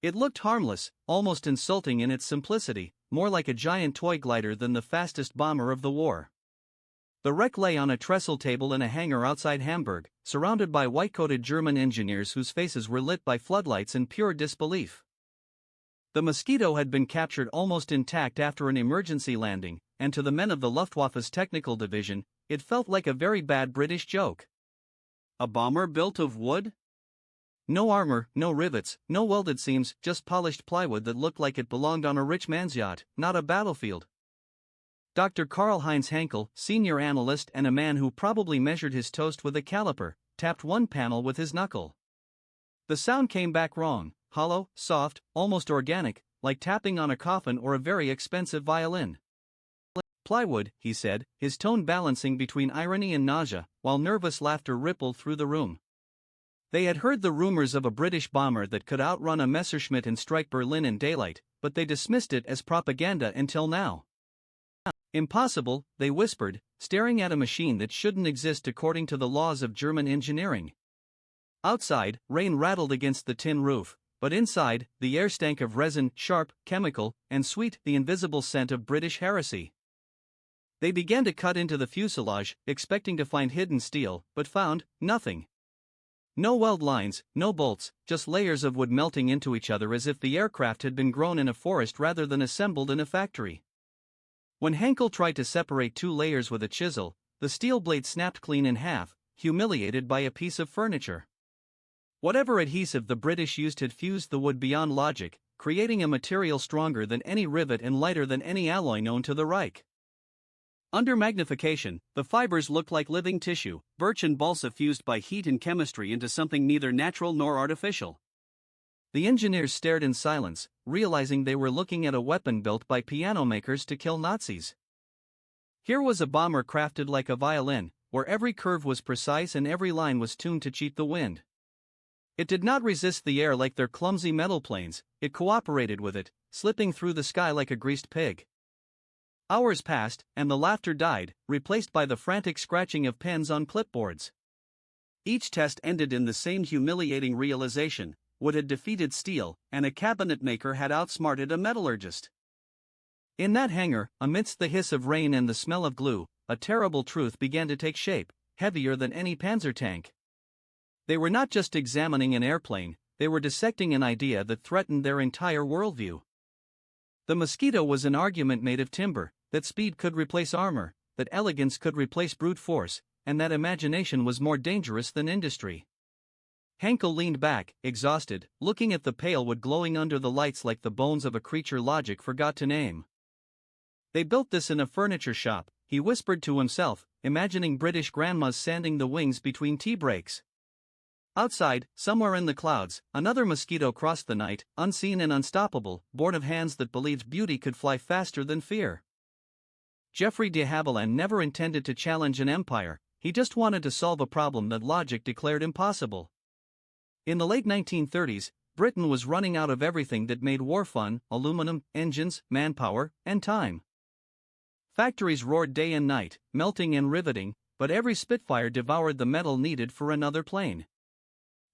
It looked harmless, almost insulting in its simplicity, more like a giant toy glider than the fastest bomber of the war. The wreck lay on a trestle table in a hangar outside Hamburg, surrounded by white-coated German engineers whose faces were lit by floodlights in pure disbelief. The Mosquito had been captured almost intact after an emergency landing, and to the men of the Luftwaffe's technical division, it felt like a very bad British joke. A bomber built of wood? No armor, no rivets, no welded seams, just polished plywood that looked like it belonged on a rich man's yacht, not a battlefield. Dr. Karl-Heinz Henkel, senior analyst and a man who probably measured his toast with a caliper, tapped one panel with his knuckle. The sound came back wrong, hollow, soft, almost organic, like tapping on a coffin or a very expensive violin. Plywood, he said, his tone balancing between irony and nausea, while nervous laughter rippled through the room. They had heard the rumors of a British bomber that could outrun a Messerschmitt and strike Berlin in daylight, but they dismissed it as propaganda until now. Impossible, they whispered, staring at a machine that shouldn't exist according to the laws of German engineering. Outside, rain rattled against the tin roof, but inside, the air stank of resin, sharp, chemical, and sweet, the invisible scent of British heresy. They began to cut into the fuselage, expecting to find hidden steel, but found nothing. No weld lines, no bolts, just layers of wood melting into each other as if the aircraft had been grown in a forest rather than assembled in a factory. When Henkel tried to separate two layers with a chisel, the steel blade snapped clean in half, humiliated by a piece of furniture. Whatever adhesive the British used had fused the wood beyond logic, creating a material stronger than any rivet and lighter than any alloy known to the Reich. Under magnification, the fibers looked like living tissue, birch and balsa fused by heat and chemistry into something neither natural nor artificial. The engineers stared in silence, realizing they were looking at a weapon built by piano makers to kill Nazis. Here was a bomber crafted like a violin, where every curve was precise and every line was tuned to cheat the wind. It did not resist the air like their clumsy metal planes, it cooperated with it, slipping through the sky like a greased pig. Hours passed, and the laughter died, replaced by the frantic scratching of pens on clipboards. Each test ended in the same humiliating realization: wood had defeated steel, and a cabinet maker had outsmarted a metallurgist. In that hangar, amidst the hiss of rain and the smell of glue, a terrible truth began to take shape, heavier than any panzer tank. They were not just examining an airplane, they were dissecting an idea that threatened their entire worldview. The Mosquito was an argument made of timber, that speed could replace armor, that elegance could replace brute force, and that imagination was more dangerous than industry. Henkel leaned back, exhausted, looking at the pale wood glowing under the lights like the bones of a creature logic forgot to name. They built this in a furniture shop, he whispered to himself, imagining British grandmas sanding the wings between tea breaks. Outside, somewhere in the clouds, another Mosquito crossed the night, unseen and unstoppable, born of hands that believed beauty could fly faster than fear. Geoffrey de Havilland never intended to challenge an empire, he just wanted to solve a problem that logic declared impossible. In the late 1930s, Britain was running out of everything that made war fun: aluminum, engines, manpower, and time. Factories roared day and night, melting and riveting, but every Spitfire devoured the metal needed for another plane.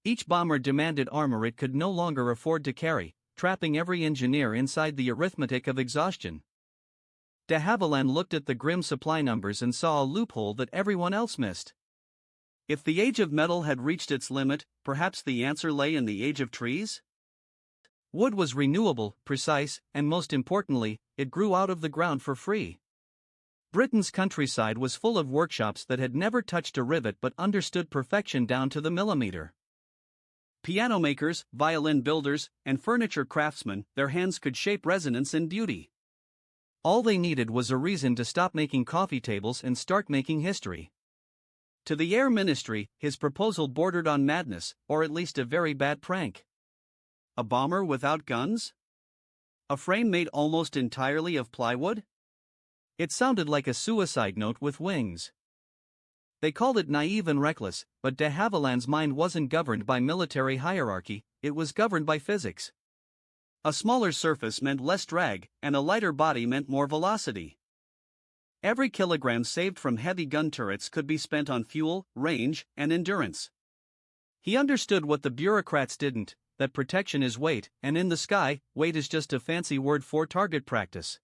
Each bomber demanded armor it could no longer afford to carry, trapping every engineer inside the arithmetic of exhaustion. De Havilland looked at the grim supply numbers and saw a loophole that everyone else missed. If the age of metal had reached its limit, perhaps the answer lay in the age of trees? Wood was renewable, precise, and most importantly, it grew out of the ground for free. Britain's countryside was full of workshops that had never touched a rivet but understood perfection down to the millimeter. Piano makers, violin builders, and furniture craftsmen, their hands could shape resonance and beauty. All they needed was a reason to stop making coffee tables and start making history. To the Air Ministry, his proposal bordered on madness, or at least a very bad prank. A bomber without guns? A frame made almost entirely of plywood? It sounded like a suicide note with wings. They called it naive and reckless, but de Havilland's mind wasn't governed by military hierarchy, it was governed by physics. A smaller surface meant less drag, and a lighter body meant more velocity. Every kilogram saved from heavy gun turrets could be spent on fuel, range, and endurance. He understood what the bureaucrats didn't: that protection is weight, and in the sky, weight is just a fancy word for target practice.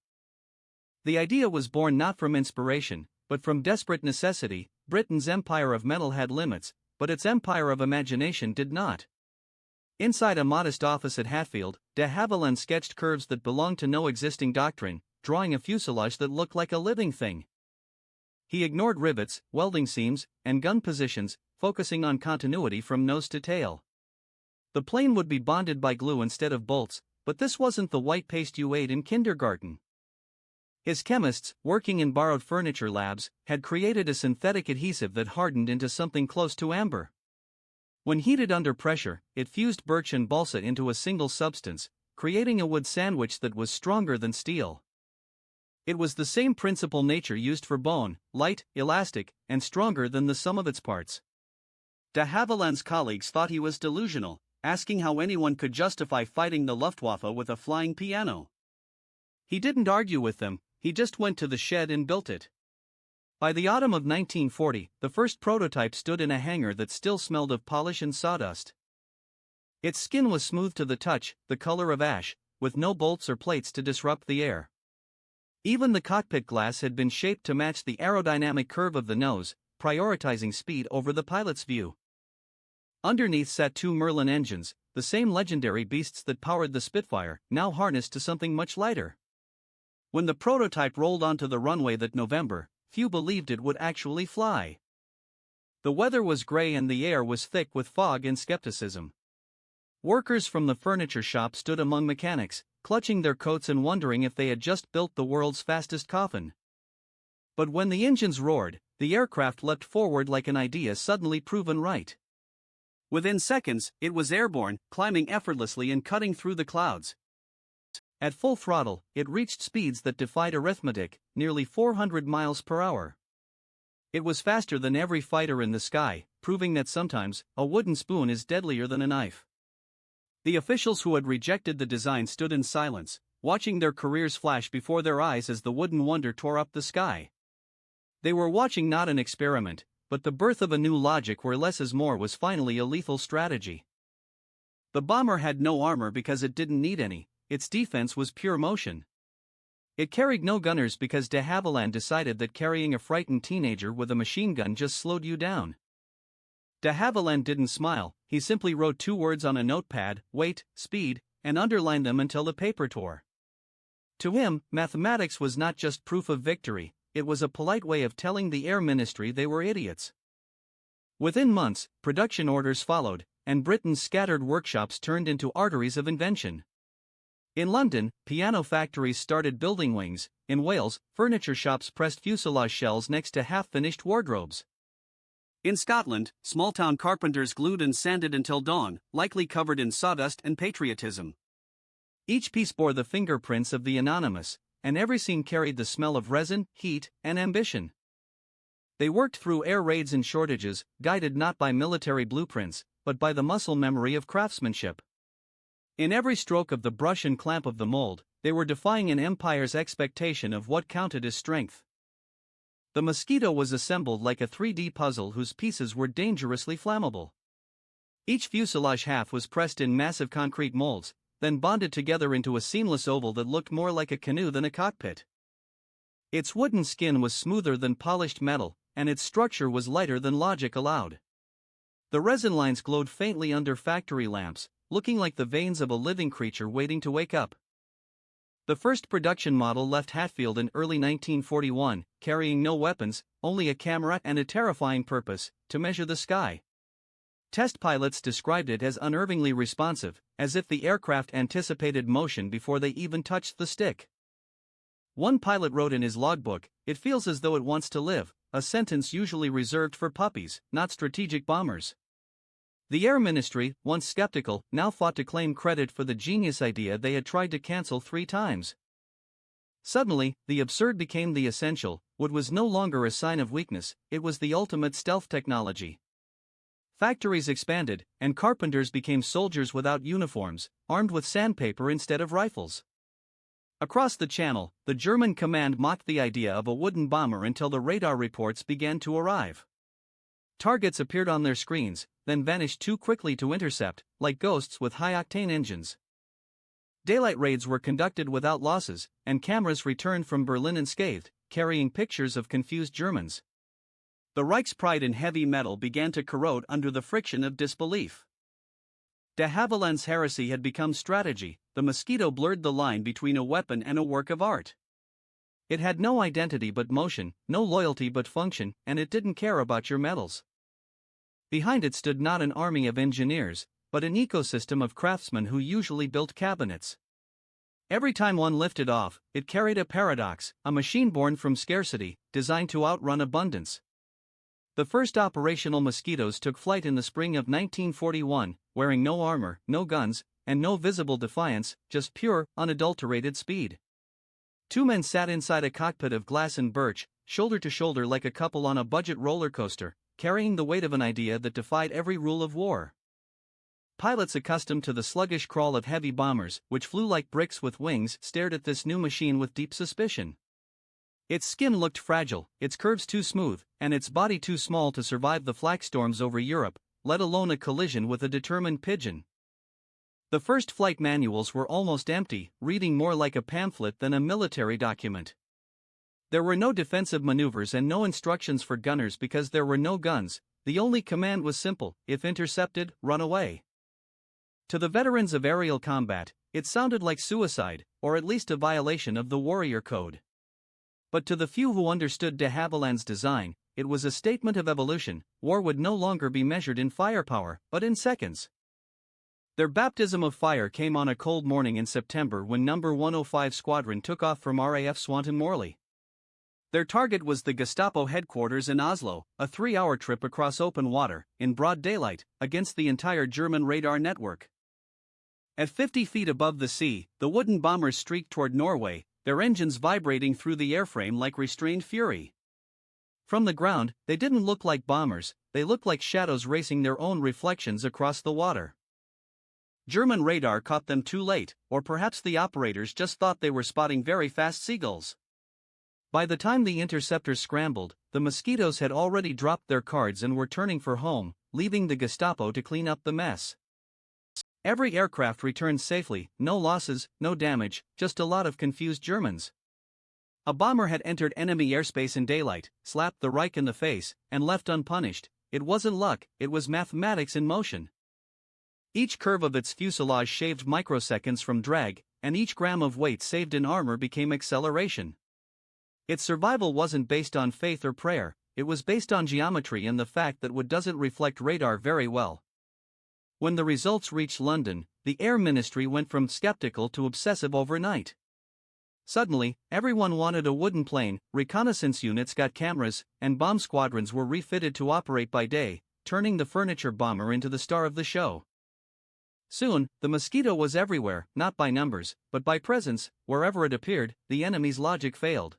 The idea was born not from inspiration, but from desperate necessity. Britain's empire of metal had limits, but its empire of imagination did not. Inside a modest office at Hatfield, de Havilland sketched curves that belonged to no existing doctrine, drawing a fuselage that looked like a living thing. He ignored rivets, welding seams, and gun positions, focusing on continuity from nose to tail. The plane would be bonded by glue instead of bolts, but this wasn't the white paste you ate in kindergarten. His chemists, working in borrowed furniture labs, had created a synthetic adhesive that hardened into something close to amber. When heated under pressure, it fused birch and balsa into a single substance, creating a wood sandwich that was stronger than steel. It was the same principle nature used for bone, light, elastic, and stronger than the sum of its parts. De Havilland's colleagues thought he was delusional, asking how anyone could justify fighting the Luftwaffe with a flying piano. He didn't argue with them, he just went to the shed and built it. By the autumn of 1940, the first prototype stood in a hangar that still smelled of polish and sawdust. Its skin was smooth to the touch, the color of ash, with no bolts or plates to disrupt the air. Even the cockpit glass had been shaped to match the aerodynamic curve of the nose, prioritizing speed over the pilot's view. Underneath sat two Merlin engines, the same legendary beasts that powered the Spitfire, now harnessed to something much lighter. When the prototype rolled onto the runway that November, few believed it would actually fly. The weather was gray and the air was thick with fog and skepticism. Workers from the furniture shop stood among mechanics, clutching their coats and wondering if they had just built the world's fastest coffin. But when the engines roared, the aircraft leapt forward like an idea suddenly proven right. Within seconds, it was airborne, climbing effortlessly and cutting through the clouds. At full throttle, it reached speeds that defied arithmetic, nearly 400 miles per hour. It was faster than every fighter in the sky, proving that sometimes, a wooden spoon is deadlier than a knife. The officials who had rejected the design stood in silence, watching their careers flash before their eyes as the wooden wonder tore up the sky. They were watching not an experiment, but the birth of a new logic where less is more was finally a lethal strategy. The bomber had no armor because it didn't need any, its defense was pure motion. It carried no gunners because de Havilland decided that carrying a frightened teenager with a machine gun just slowed you down. De Havilland didn't smile, he simply wrote two words on a notepad, weight, speed, and underlined them until the paper tore. To him, mathematics was not just proof of victory, it was a polite way of telling the Air Ministry they were idiots. Within months, production orders followed, and Britain's scattered workshops turned into arteries of invention. In London, piano factories started building wings, in Wales, furniture shops pressed fuselage shells next to half-finished wardrobes. In Scotland, small-town carpenters glued and sanded until dawn, likely covered in sawdust and patriotism. Each piece bore the fingerprints of the anonymous, and every scene carried the smell of resin, heat, and ambition. They worked through air raids and shortages, guided not by military blueprints, but by the muscle memory of craftsmanship. In every stroke of the brush and clamp of the mold, they were defying an empire's expectation of what counted as strength. The Mosquito was assembled like a 3D puzzle whose pieces were dangerously flammable. Each fuselage half was pressed in massive concrete molds, then bonded together into a seamless oval that looked more like a canoe than a cockpit. Its wooden skin was smoother than polished metal, and its structure was lighter than logic allowed. The resin lines glowed faintly under factory lamps, looking like the veins of a living creature waiting to wake up. The first production model left Hatfield in early 1941, carrying no weapons, only a camera and a terrifying purpose, to measure the sky. Test pilots described it as unnervingly responsive, as if the aircraft anticipated motion before they even touched the stick. One pilot wrote in his logbook, "It feels as though it wants to live," a sentence usually reserved for puppies, not strategic bombers. The Air Ministry, once skeptical, now fought to claim credit for the genius idea they had tried to cancel 3 times. Suddenly, the absurd became the essential. What was no longer a sign of weakness, it was the ultimate stealth technology. Factories expanded, and carpenters became soldiers without uniforms, armed with sandpaper instead of rifles. Across the channel, the German command mocked the idea of a wooden bomber until the radar reports began to arrive. Targets appeared on their screens, then vanished too quickly to intercept, like ghosts with high-octane engines. Daylight raids were conducted without losses, and cameras returned from Berlin unscathed, carrying pictures of confused Germans. The Reich's pride in heavy metal began to corrode under the friction of disbelief. De Havilland's heresy had become strategy. The Mosquito blurred the line between a weapon and a work of art. It had no identity but motion, no loyalty but function, and it didn't care about your medals. Behind it stood not an army of engineers, but an ecosystem of craftsmen who usually built cabinets. Every time one lifted off, it carried a paradox, a machine born from scarcity, designed to outrun abundance. The first operational Mosquitoes took flight in the spring of 1941, wearing no armor, no guns, and no visible defiance, just pure, unadulterated speed. Two men sat inside a cockpit of glass and birch, shoulder to shoulder like a couple on a budget roller coaster, carrying the weight of an idea that defied every rule of war. Pilots accustomed to the sluggish crawl of heavy bombers, which flew like bricks with wings, stared at this new machine with deep suspicion. Its skin looked fragile, its curves too smooth, and its body too small to survive the flak storms over Europe, let alone a collision with a determined pigeon. The first flight manuals were almost empty, reading more like a pamphlet than a military document. There were no defensive maneuvers and no instructions for gunners because there were no guns. The only command was simple: if intercepted, run away. To the veterans of aerial combat, it sounded like suicide, or at least a violation of the warrior code. But to the few who understood de Havilland's design, it was a statement of evolution. War would no longer be measured in firepower, but in seconds. Their baptism of fire came on a cold morning in September when No. 105 Squadron took off from RAF Swanton Morley. Their target was the Gestapo headquarters in Oslo, a 3-hour trip across open water, in broad daylight, against the entire German radar network. At 50 feet above the sea, the wooden bombers streaked toward Norway, their engines vibrating through the airframe like restrained fury. From the ground, they didn't look like bombers, they looked like shadows racing their own reflections across the water. German radar caught them too late, or perhaps the operators just thought they were spotting very fast seagulls. By the time the interceptors scrambled, the Mosquitoes had already dropped their cards and were turning for home, leaving the Gestapo to clean up the mess. Every aircraft returned safely, no losses, no damage, just a lot of confused Germans. A bomber had entered enemy airspace in daylight, slapped the Reich in the face, and left unpunished. It wasn't luck, it was mathematics in motion. Each curve of its fuselage shaved microseconds from drag, and each gram of weight saved in armor became acceleration. Its survival wasn't based on faith or prayer, it was based on geometry and the fact that wood doesn't reflect radar very well. When the results reached London, the Air Ministry went from skeptical to obsessive overnight. Suddenly, everyone wanted a wooden plane, reconnaissance units got cameras, and bomb squadrons were refitted to operate by day, turning the furniture bomber into the star of the show. Soon, the Mosquito was everywhere, not by numbers, but by presence. Wherever it appeared, the enemy's logic failed.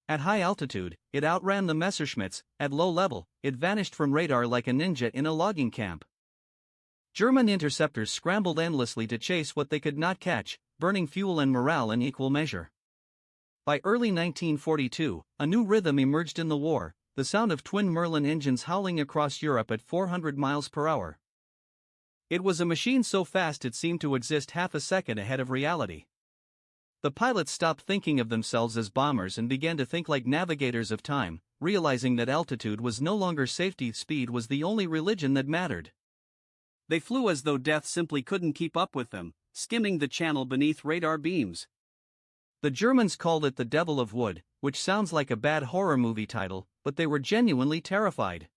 At high altitude, it outran the Messerschmitts. At low level, it vanished from radar like a ninja in a logging camp. German interceptors scrambled endlessly to chase what they could not catch, burning fuel and morale in equal measure. By early 1942, a new rhythm emerged in the war, the sound of twin Merlin engines howling across Europe at 400 miles per hour. It was a machine so fast it seemed to exist half a second ahead of reality. The pilots stopped thinking of themselves as bombers and began to think like navigators of time, realizing that altitude was no longer safety, speed was the only religion that mattered. They flew as though death simply couldn't keep up with them, skimming the channel beneath radar beams. The Germans called it the Devil of Wood, which sounds like a bad horror movie title, but they were genuinely terrified.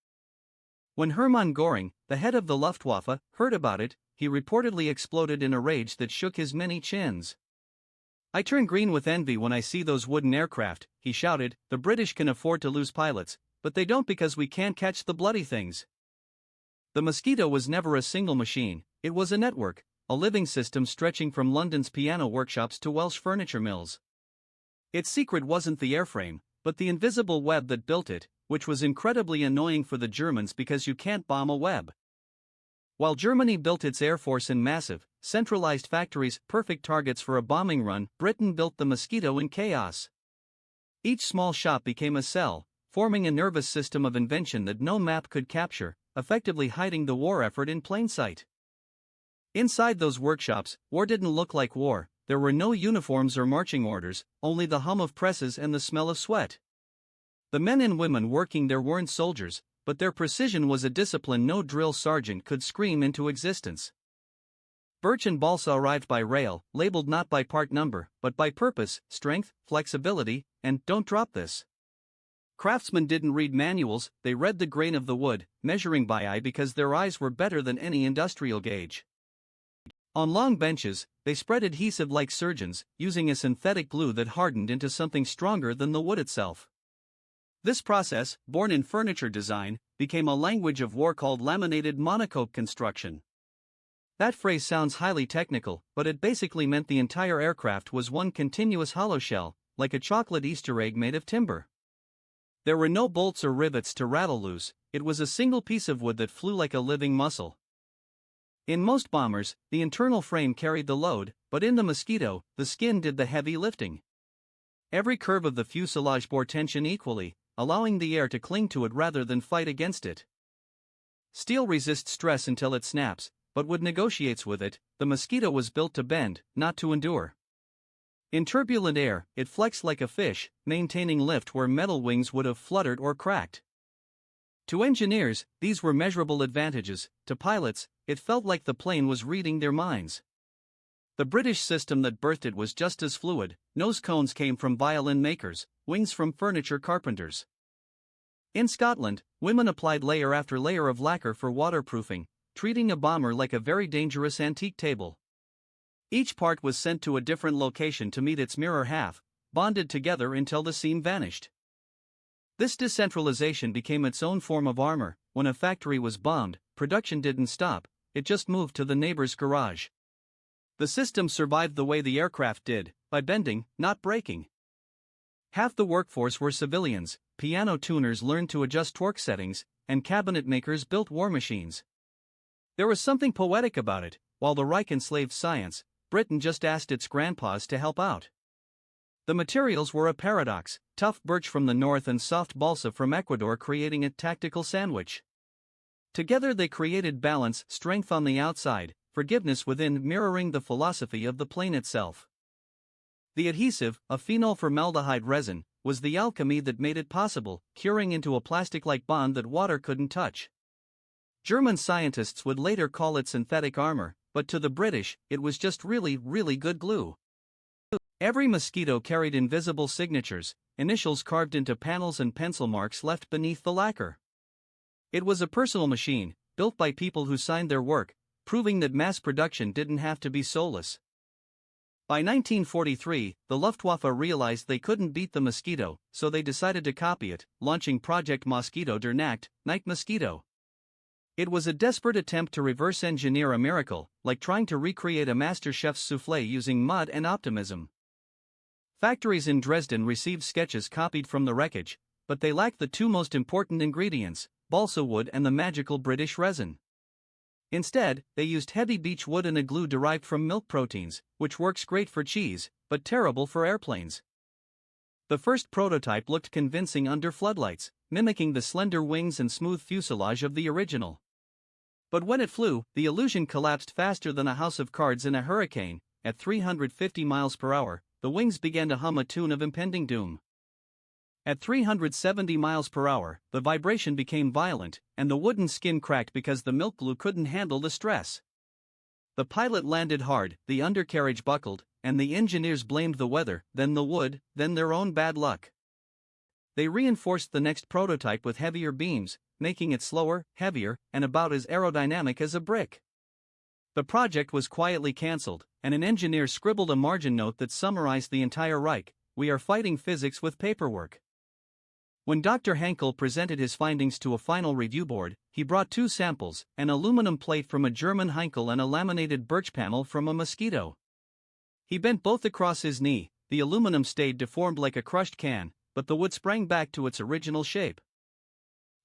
When Hermann Göring, the head of the Luftwaffe, heard about it, he reportedly exploded in a rage that shook his many chins. "I turn green with envy when I see those wooden aircraft," he shouted. "The British can afford to lose pilots, but they don't because we can't catch the bloody things." The Mosquito was never a single machine, it was a network, a living system stretching from London's piano workshops to Welsh furniture mills. Its secret wasn't the airframe, but the invisible web that built it, which was incredibly annoying for the Germans because you can't bomb a web. While Germany built its air force in massive, centralized factories, perfect targets for a bombing run, Britain built the Mosquito in chaos. Each small shop became a cell, forming a nervous system of invention that no map could capture, effectively hiding the war effort in plain sight. Inside those workshops, war didn't look like war. There were no uniforms or marching orders, only the hum of presses and the smell of sweat. The men and women working there weren't soldiers, but their precision was a discipline no drill sergeant could scream into existence. Birch and balsa arrived by rail, labeled not by part number, but by purpose, strength, flexibility, and "don't drop this." Craftsmen didn't read manuals, they read the grain of the wood, measuring by eye because their eyes were better than any industrial gauge. On long benches, they spread adhesive like surgeons, using a synthetic glue that hardened into something stronger than the wood itself. This process, born in furniture design, became a language of war called laminated monocoque construction. That phrase sounds highly technical, but it basically meant the entire aircraft was one continuous hollow shell, like a chocolate Easter egg made of timber. There were no bolts or rivets to rattle loose, it was a single piece of wood that flew like a living muscle. In most bombers, the internal frame carried the load, but in the Mosquito, the skin did the heavy lifting. Every curve of the fuselage bore tension equally, allowing the air to cling to it rather than fight against it. Steel resists stress until it snaps, but wood negotiates with it. The Mosquito was built to bend, not to endure. In turbulent air, it flexed like a fish, maintaining lift where metal wings would have fluttered or cracked. To engineers, these were measurable advantages. To pilots, it felt like the plane was reading their minds. The British system that birthed it was just as fluid. Nose cones came from violin makers, wings from furniture carpenters. In Scotland, women applied layer after layer of lacquer for waterproofing, treating a bomber like a very dangerous antique table. Each part was sent to a different location to meet its mirror half, bonded together until the seam vanished. This decentralization became its own form of armor. When a factory was bombed, production didn't stop, it just moved to the neighbor's garage. The system survived the way the aircraft did, by bending, not breaking. Half the workforce were civilians, piano tuners learned to adjust torque settings, and cabinet makers built war machines. There was something poetic about it. While the Reich enslaved science, Britain just asked its grandpas to help out. The materials were a paradox, tough birch from the north and soft balsa from Ecuador, creating a tactical sandwich. Together they created balance, strength on the outside, forgiveness within, mirroring the philosophy of the plane itself. The adhesive, a phenol formaldehyde resin, was the alchemy that made it possible, curing into a plastic-like bond that water couldn't touch. German scientists would later call it synthetic armor, but to the British, it was just really, really good glue. Every Mosquito carried invisible signatures, initials carved into panels and pencil marks left beneath the lacquer. It was a personal machine, built by people who signed their work, proving that mass production didn't have to be soulless. By 1943, the Luftwaffe realized they couldn't beat the Mosquito, so they decided to copy it, launching Project Mosquito der Nacht, Night Mosquito. It was a desperate attempt to reverse engineer a miracle, like trying to recreate a master chef's soufflé using mud and optimism. Factories in Dresden received sketches copied from the wreckage, but they lacked the two most important ingredients, balsa wood and the magical British resin. Instead, they used heavy beech wood and a glue derived from milk proteins, which works great for cheese, but terrible for airplanes. The first prototype looked convincing under floodlights, mimicking the slender wings and smooth fuselage of the original. But when it flew, the illusion collapsed faster than a house of cards in a hurricane. At 350 miles per hour, the wings began to hum a tune of impending doom. At 370 miles per hour, the vibration became violent, and the wooden skin cracked because the milk glue couldn't handle the stress. The pilot landed hard, the undercarriage buckled, and the engineers blamed the weather, then the wood, then their own bad luck. They reinforced the next prototype with heavier beams, making it slower, heavier, and about as aerodynamic as a brick. The project was quietly cancelled, and an engineer scribbled a margin note that summarized the entire Reich: "We are fighting physics with paperwork." When Dr. Henkel presented his findings to a final review board, he brought two samples, an aluminum plate from a German Heinkel and a laminated birch panel from a Mosquito. He bent both across his knee. The aluminum stayed deformed like a crushed can, but the wood sprang back to its original shape.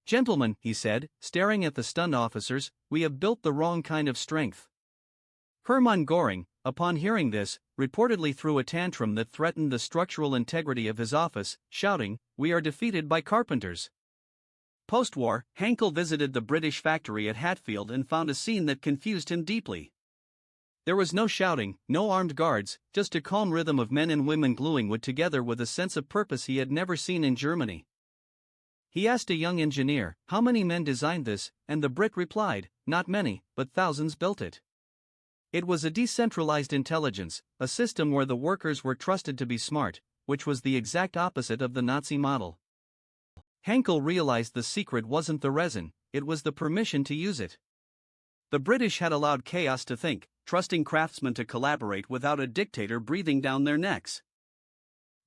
"Gentlemen," he said, staring at the stunned officers, "we have built the wrong kind of strength." Hermann Göring, upon hearing this, reportedly threw a tantrum that threatened the structural integrity of his office, shouting, "We are defeated by carpenters." Post-war, Hankel visited the British factory at Hatfield and found a scene that confused him deeply. There was no shouting, no armed guards, just a calm rhythm of men and women gluing wood together with a sense of purpose he had never seen in Germany. He asked a young engineer, "How many men designed this?" and the Brit replied, "Not many, but thousands built it." It was a decentralized intelligence, a system where the workers were trusted to be smart, which was the exact opposite of the Nazi model. Hankel realized the secret wasn't the resin, it was the permission to use it. The British had allowed chaos to think, trusting craftsmen to collaborate without a dictator breathing down their necks.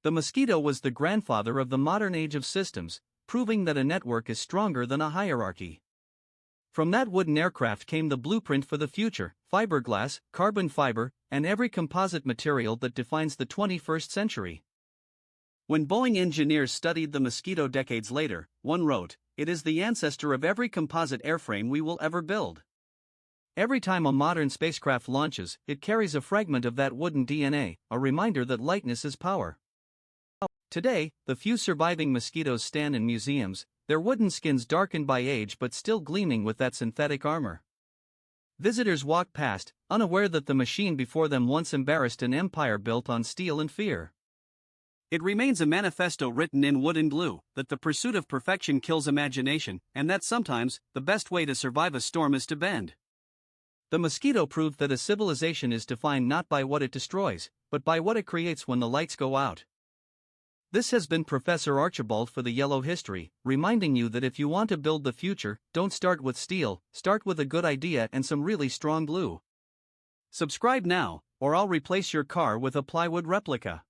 The Mosquito was the grandfather of the modern age of systems, proving that a network is stronger than a hierarchy. From that wooden aircraft came the blueprint for the future: fiberglass, carbon fiber, and every composite material that defines the 21st century. When Boeing engineers studied the Mosquito decades later, one wrote, "It is the ancestor of every composite airframe we will ever build." Every time a modern spacecraft launches, it carries a fragment of that wooden DNA, a reminder that lightness is power. Today, the few surviving Mosquitoes stand in museums, their wooden skins darkened by age but still gleaming with that synthetic armor. Visitors walk past, unaware that the machine before them once embarrassed an empire built on steel and fear. It remains a manifesto written in wood and glue, that the pursuit of perfection kills imagination, and that sometimes, the best way to survive a storm is to bend. The Mosquito proved that a civilization is defined not by what it destroys, but by what it creates when the lights go out. This has been Professor Archibald for the Yellow History, reminding you that if you want to build the future, don't start with steel, start with a good idea and some really strong glue. Subscribe now, or I'll replace your car with a plywood replica.